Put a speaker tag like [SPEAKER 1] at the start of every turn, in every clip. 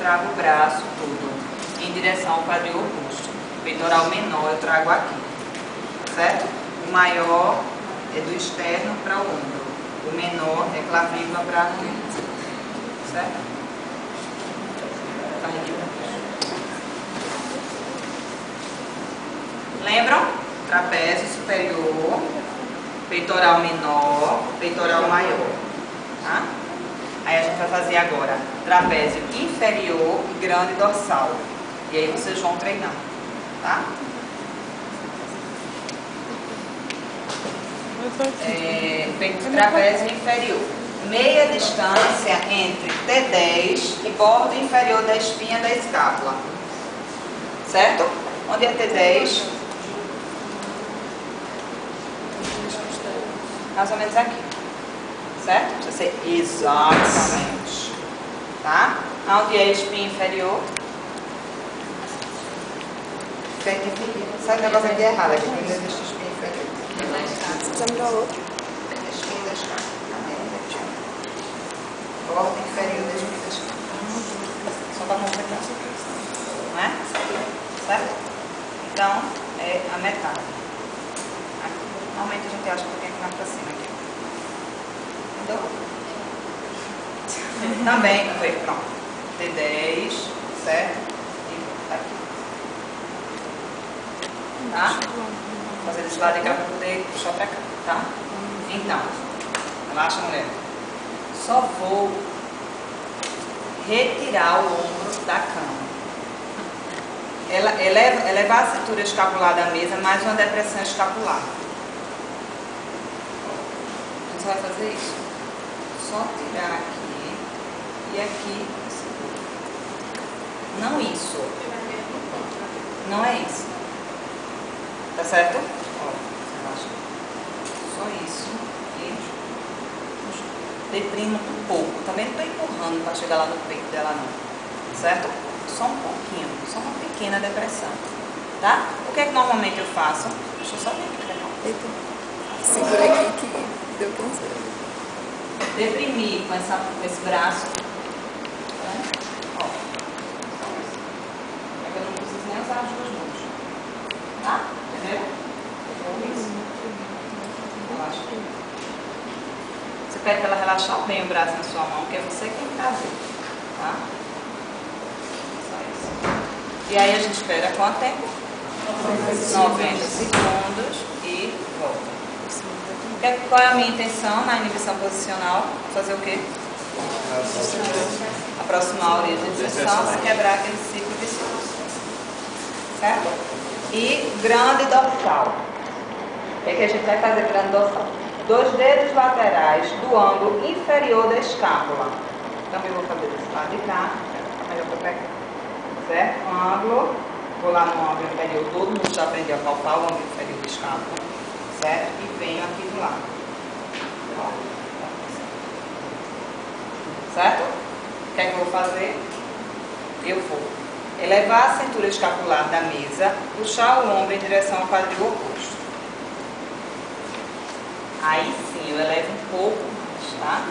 [SPEAKER 1] trago o braço todo em direção ao quadril oposto. O peitoral menor eu trago aqui, certo? O maior é do externo para o ombro. O menor é clavícula para a nuca, certo? Lembram? Trapézio superior, peitoral menor, peitoral maior, tá? Aí a gente vai fazer agora trapézio inferior e grande dorsal. E aí vocês vão treinar, tá? Trapézio inferior. Meia distância entre T10 e bordo inferior da espinha da escápula. Certo? Onde é T10? Mais ou menos aqui. Certo? Precisa ser exatamente. Tá? Onde é a espinha inferior? Sabe o negócio aqui errado aqui? Não existe espinha inferior.
[SPEAKER 2] Precisamos da outra.
[SPEAKER 1] Espinha da escápula. Bordo inferior da espinha da escápula. Só para completar. Não é? Certo? Então, é a metade. Aqui. Normalmente a gente acha um pouquinho mais para cima aqui. Entendeu? Também, foi, pronto. T10, certo? E aqui. Tá? Vou fazer desse lado de cá para poder puxar para cá, tá? Então, relaxa, mulher. Só vou retirar o ombro da cama. Elevar a cintura escapular da mesa, mais uma depressão escapular. A gente vai fazer isso. Só tirar aqui e aqui. Não isso. Não é isso. Tá certo? Ó, relaxa. Só isso. E deprimo um pouco. Também não estou empurrando para chegar lá no peito dela, não. Certo? Só um pouquinho. Só uma pequena depressão. Tá? O que é que normalmente eu faço? Deixa eu só ver aqui.
[SPEAKER 2] Segura aqui que deu canseira.
[SPEAKER 1] Deprimir com esse braço. Ó. É que eu não preciso nem usar as duas mãos. Tá? Entendeu? Isso. Relaxa. Você pede para ela relaxar bem o braço na sua mão, porque é você que tem que fazer. Tá? Só isso. E aí a gente espera quanto tempo? 90 segundos e volta. Qual é a minha intenção na inibição posicional? Fazer o quê? Aproximar a orelha de inserção, se quebrar aquele ciclo vicioso. Certo? E grande dorsal. O que é que a gente vai fazer grande dorsal? 2 dedos laterais do ângulo inferior da escápula. Também vou fazer desse lado de cá. Melhor para pegar. Certo? Ângulo. Vou lá no ângulo inferior. Todo mundo já aprendeu a palpar o ângulo inferior da escápula. Certo? E venho aqui do lado. Certo? O que é que eu vou fazer? Eu vou elevar a cintura escapular da mesa, puxar o ombro em direção ao quadril oposto. Aí sim, eu elevo um pouco mais, tá?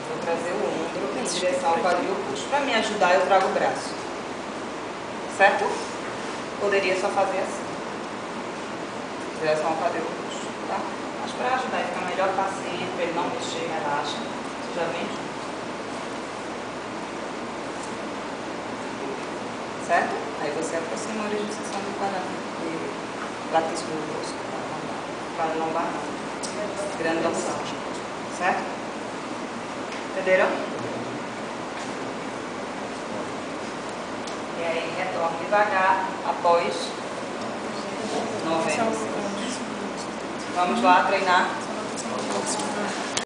[SPEAKER 1] Vou trazer o ombro em direção ao quadril oposto. Para me ajudar, eu trago o braço. Certo? Poderia só fazer assim. Em direção ao quadril oposto, tá? Mas para ajudar a ficar melhor paciente, para ele não mexer, relaxa. Você já vem junto. Certo? Aí você aproxima a origem de seção do quadrado. Latíssimo do rosto. Quadro lombar não. Grande dorsal. Certo? Entenderam? E aí retorno devagar após 90 segundos. Vamos lá treinar.